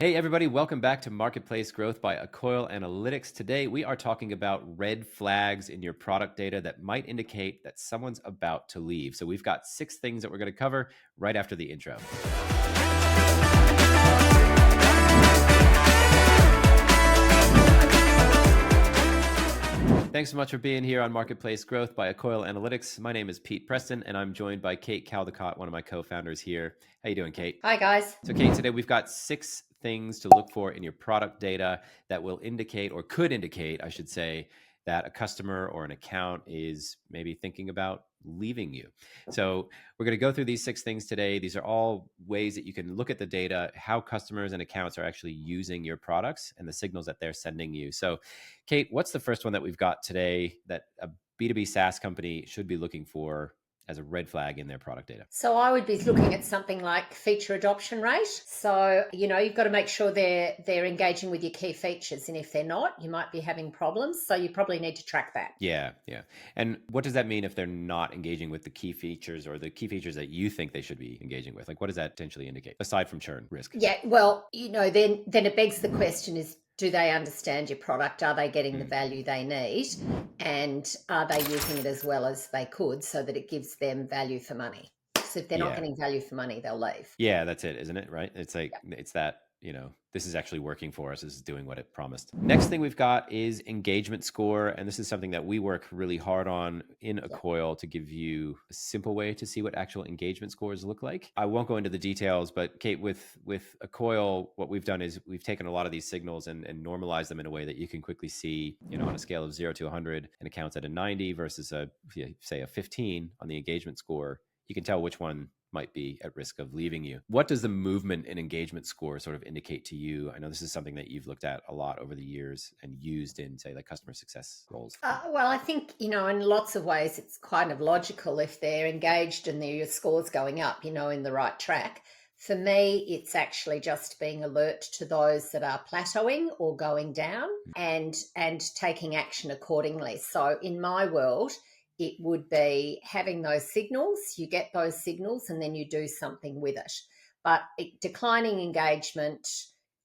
Hey, everybody, welcome back to Marketplace Growth by Accoil Analytics. Today, we are talking about red flags in your product data that might indicate that someone's about to leave. So, we've got 6 things that we're going to cover right after the intro. Thanks so much for being here on Marketplace Growth by Accoil Analytics. My name is Pete Preston, and I'm joined by Kate Caldecott, one of my co-founders here. How you doing, Kate? Hi, guys. So, Kate, today we've got 6 things to look for in your product data that will indicate, or could indicate, I should say, that a customer or an account is maybe thinking about leaving you. So we're going to go through these 6 things today. These are all ways that you can look at the data, how customers and accounts are actually using your products and the signals that they're sending you. So, Kate, what's the first one that we've got today that a B2B SaaS company should be looking for as a red flag in their product data? So I would be looking at something like feature adoption rate. So, you've got to make sure they're engaging with your key features. And if they're not, you might be having problems. So you probably need to track that. Yeah. And what does that mean if they're not engaging with the key features or the key features that you think they should be engaging with? Like, what does that potentially indicate aside from churn risk? Yeah, well, then it begs the question is, do they understand your product? Are they getting the value they need? And are they using it as well as they could so that it gives them value for money? So if they're not getting value for money, they'll leave. Yeah, that's it, isn't it? Right? It's like, it's that, this is actually working for us. This is doing what it promised. Next thing we've got is engagement score. And this is something that we work really hard on in Accoil to give you a simple way to see what actual engagement scores look like. I won't go into the details, but Kate, with Accoil, what we've done is we've taken a lot of these signals and normalized them in a way that you can quickly see, on a scale of 0 to 100, an account's at a 90 versus say a 15 on the engagement score. You can tell which one might be at risk of leaving you. What does the movement in engagement score sort of indicate to you? I know this is something that you've looked at a lot over the years and used in, say, like customer success roles. Well, I think, in lots of ways, it's kind of logical if they're engaged and your score's going up, in the right track. For me, it's actually just being alert to those that are plateauing or going down and taking action accordingly. So in my world, it would be having those signals. You get those signals and then you do something with it. But declining engagement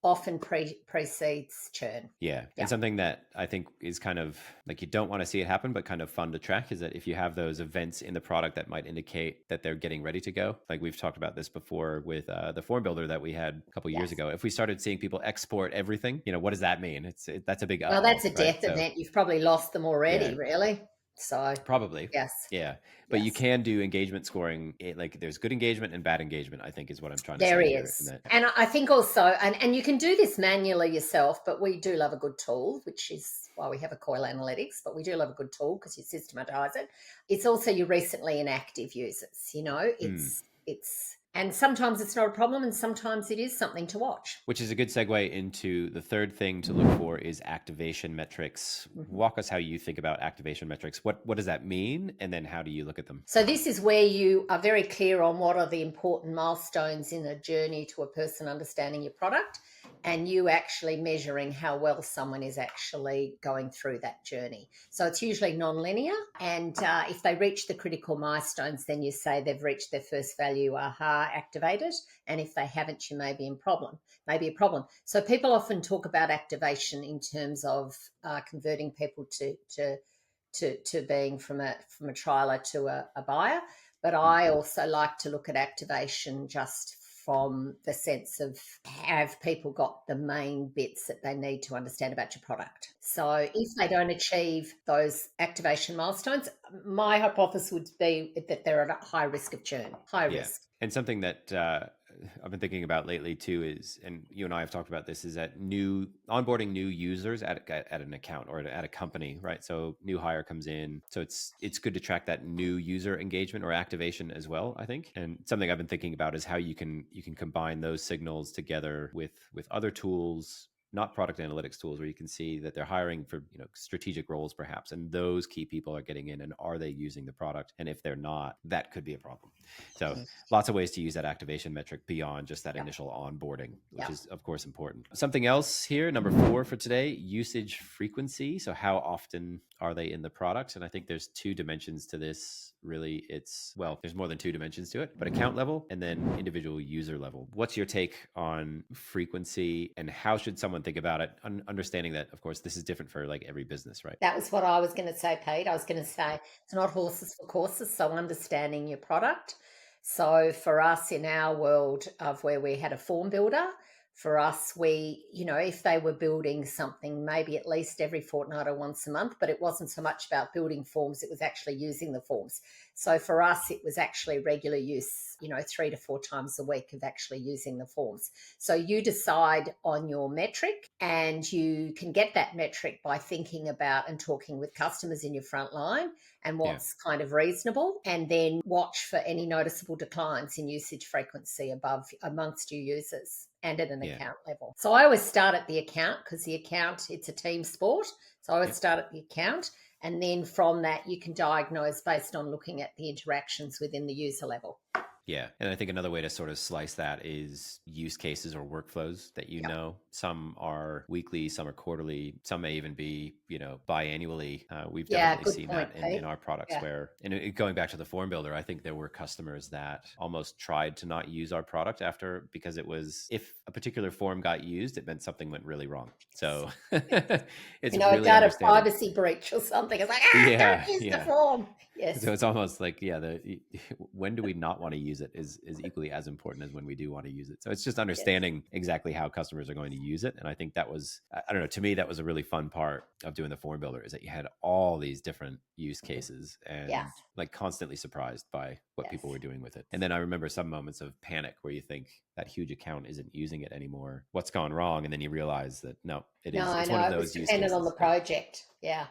often precedes churn. Yeah. And something that I think is kind of like you don't want to see it happen, but kind of fun to track is that if you have those events in the product that might indicate that they're getting ready to go, like we've talked about this before with the form builder that we had a couple of years ago. If we started seeing people export everything, what does that mean? That's a big well, that's a death event. You've probably lost them already, really. So probably. yes. Yeah. But you can do engagement scoring. Like there's good engagement and bad engagement, I think is what I'm trying to say. There is. And I think also, and you can do this manually yourself, but we do love a good tool, which is why we have Accoil Analytics, but we do love a good tool because you systematize it. It's also your recently inactive users, it's and sometimes it's not a problem and sometimes it is something to watch. Which is a good segue into the third thing to look for is activation metrics. Walk us how you think about activation metrics. What does that mean? And then how do you look at them? So this is where you are very clear on what are the important milestones in a journey to a person understanding your product and you actually measuring how well someone is actually going through that journey. So it's usually non-linear. And if they reach the critical milestones, then you say they've reached their first value, aha, activated. And if they haven't, you may be a problem. So people often talk about activation in terms of converting people to being from a trialer to a buyer. But I also like to look at activation just from the sense of have people got the main bits that they need to understand about your product. So if they don't achieve those activation milestones, my hypothesis would be that they're at a high risk of churn, risk. And something that I've been thinking about lately too is, and you and I have talked about this, is that onboarding new users at an account or at a company, right? So new hire comes in. So it's good to track that new user engagement or activation as well, I think. And something I've been thinking about is how you can combine those signals together with other tools, not product analytics tools, where you can see that they're hiring for, strategic roles perhaps, and those key people are getting in, and are they using the product? And if they're not, that could be a problem. So lots of ways to use that activation metric beyond just that initial onboarding, which is of course important. Something else here, number 4 for today, usage frequency. So how often are they in the product? And I think there's 2 dimensions to this. Really, there's more than 2 dimensions to it, but account level and then individual user level. What's your take on frequency, and how should someone think about it? Understanding that, of course, this is different for like every business, right? That was what I was going to say, Pete. I was going to say it's not horses for courses. So understanding your product. So for us in our world of where we had a form builder, for us, if they were building something maybe at least every fortnight or once a month, but it wasn't so much about building forms, it was actually using the forms. So for us, it was actually regular use, 3 to 4 times a week of actually using the forms. So you decide on your metric, and you can get that metric by thinking about and talking with customers in your front line and what's kind of reasonable, and then watch for any noticeable declines in usage frequency amongst your users and at an account level. So I always start at the account, because the account, it's a team sport. So I always start at the account. And then from that, you can diagnose based on looking at the interactions within the user level. Yeah. And I think another way to sort of slice that is use cases or workflows that some are weekly, some are quarterly, some may even be, biannually. We've definitely seen that in our products where, and going back to the form builder, I think there were customers that almost tried to not use our product because it was, if a particular form got used, it meant something went really wrong. So it's really data privacy breach or something. It's like, don't use the form. Yes. So it's almost like, when do we not want to use it is equally as important as when we do want to use it. So it's just understanding exactly how customers are going to use it. And I think that was, I don't know, to me, that was a really fun part of doing the form builder, is that you had all these different use cases and like constantly surprised by what people were doing with it. And then I remember some moments of panic where you think that huge account isn't using it anymore. What's gone wrong? And then you realize that it's one of those use cases. Dependent on the project. Yeah.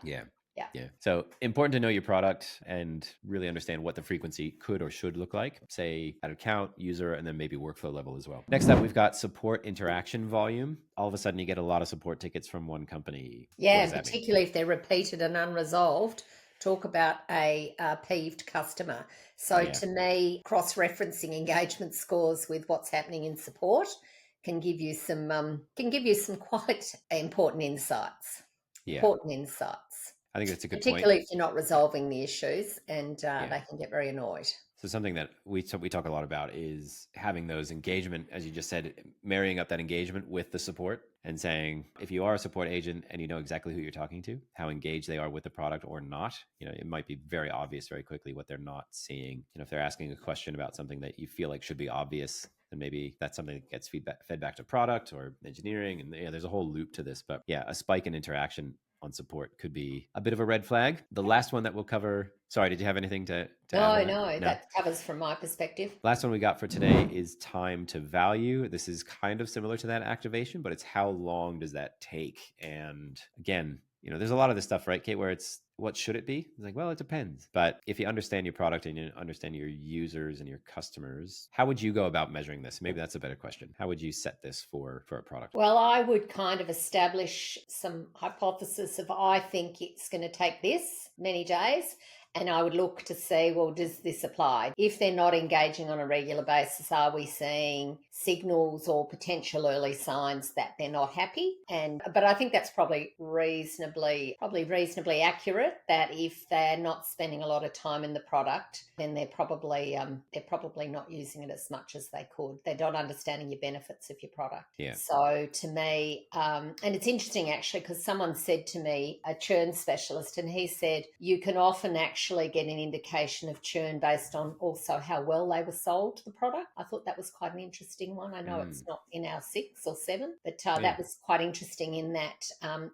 So important to know your product and really understand what the frequency could or should look like, say at account, user, and then maybe workflow level as well. Next up, we've got support interaction volume. All of a sudden you get a lot of support tickets from one company. Yeah, particularly if they're repeated and unresolved. Talk about a peeved customer. So to me, cross-referencing engagement scores with what's happening in support can give you some quite important insights. I think that's a good point. Particularly if you're not resolving the issues, and they can get very annoyed. So something that we talk a lot about is having those engagement, as you just said, marrying up that engagement with the support and saying, if you are a support agent and you know exactly who you're talking to, how engaged they are with the product or not, it might be very obvious very quickly what they're not seeing. If they're asking a question about something that you feel like should be obvious, then maybe that's something that gets fed back to product or engineering. And there's a whole loop to this, but a spike in interaction on support could be a bit of a red flag. The last one that we'll cover, sorry, did you have anything to add? No, that covers from my perspective. Last one we got for today is time to value. This is kind of similar to that activation, but it's how long does that take? And again, there's a lot of this stuff, right, Kate, where it's, what should it be? It's like, well, it depends. But if you understand your product and you understand your users and your customers, how would you go about measuring this? Maybe that's a better question. How would you set this for a product? Well, I would kind of establish some hypothesis of, I think it's going to take this many days. And I would look to see, well, does this apply? If they're not engaging on a regular basis, are we seeing signals or potential early signs that they're not happy? But I think that's probably reasonably accurate, that if they're not spending a lot of time in the product, then they're probably not using it as much as they could. They're not understanding your benefits of your product. Yeah. So to me, and it's interesting actually, because someone said to me, a churn specialist, and he said, you can often actually get an indication of churn based on also how well they were sold the product. I thought that was quite an interesting one. I know it's not in our 6 or 7, but that was quite interesting in that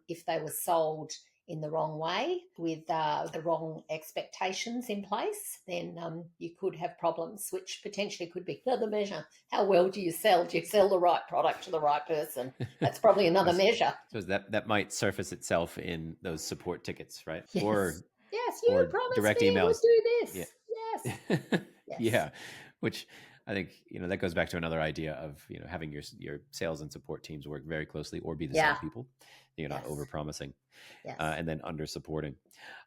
if they were sold in the wrong way with the wrong expectations in place, then you could have problems, which potentially could be another measure. How well do you sell? Do you sell the right product to the right person? That's probably another measure. So that might surface itself in those support tickets, right? Yes. Or you promised direct me emails. You would do this. Yes. Yeah, which I think, that goes back to another idea of, having your sales and support teams work very closely, or be the same Yeah. people. You're not Yes. over promising Yes. and then under supporting.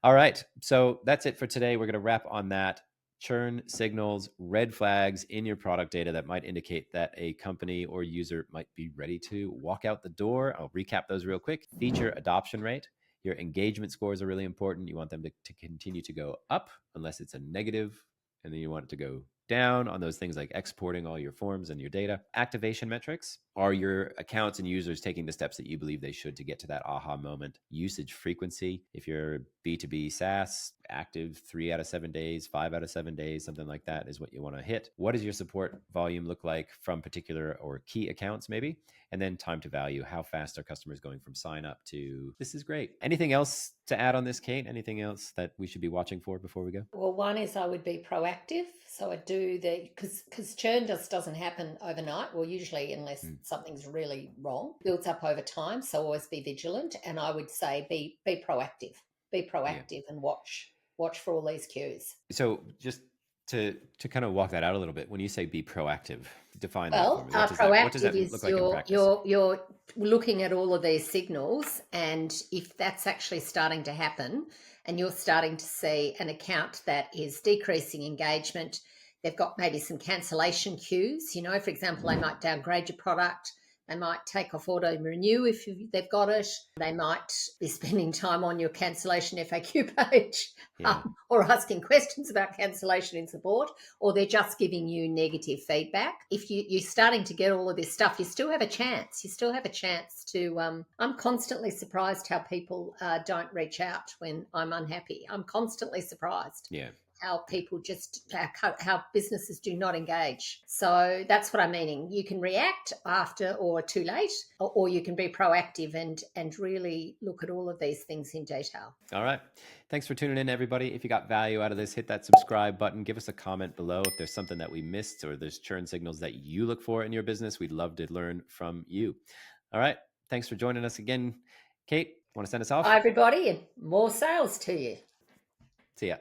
All right. So that's it for today. We're going to wrap on that. Churn signals, red flags in your product data that might indicate that a company or user might be ready to walk out the door. I'll recap those real quick. Feature adoption rate. Your engagement scores are really important. You want them to continue to go up unless it's a negative, and then you want it to go down on those things like exporting all your forms and your data. Activation metrics. Are your accounts and users taking the steps that you believe they should to get to that aha moment? Usage frequency. If you're B2B SaaS, active 3 out of 7 days, 5 out of 7 days, something like that is what you want to hit. What does your support volume look like from particular or key accounts maybe? And then time to value. How fast are customers going from sign up to this is great? Anything else to add on this, Kate? Anything else that we should be watching for before we go? Well, one is I would be proactive. So I do because churn just doesn't happen overnight. Well, usually, unless something's really wrong, builds up over time. So always be vigilant. And I would say be proactive. Be proactive and watch for all these cues. So just to kind of walk that out a little bit, when you say be proactive, define that for Well, me. proactive what does that is look like in practice? you're looking at all of these signals, and if that's actually starting to happen, and you're starting to see an account that is decreasing engagement, they've got maybe some cancellation cues. For example, they might downgrade your product. They might take off auto renew if they've got it. They might be spending time on your cancellation FAQ page or asking questions about cancellation in support, or they're just giving you negative feedback. If you're starting to get all of this stuff, you still have a chance. You still have a chance to. I'm constantly surprised how people don't reach out when I'm unhappy. I'm constantly surprised. Yeah. How people how businesses do not engage. So that's what I'm meaning. You can react after or too late, or you can be proactive and really look at all of these things in detail. All right. Thanks for tuning in, everybody. If you got value out of this, hit that subscribe button. Give us a comment below if there's something that we missed or there's churn signals that you look for in your business. We'd love to learn from you. All right. Thanks for joining us again. Kate, want to send us off? Hi, everybody, and more sales to you. See ya.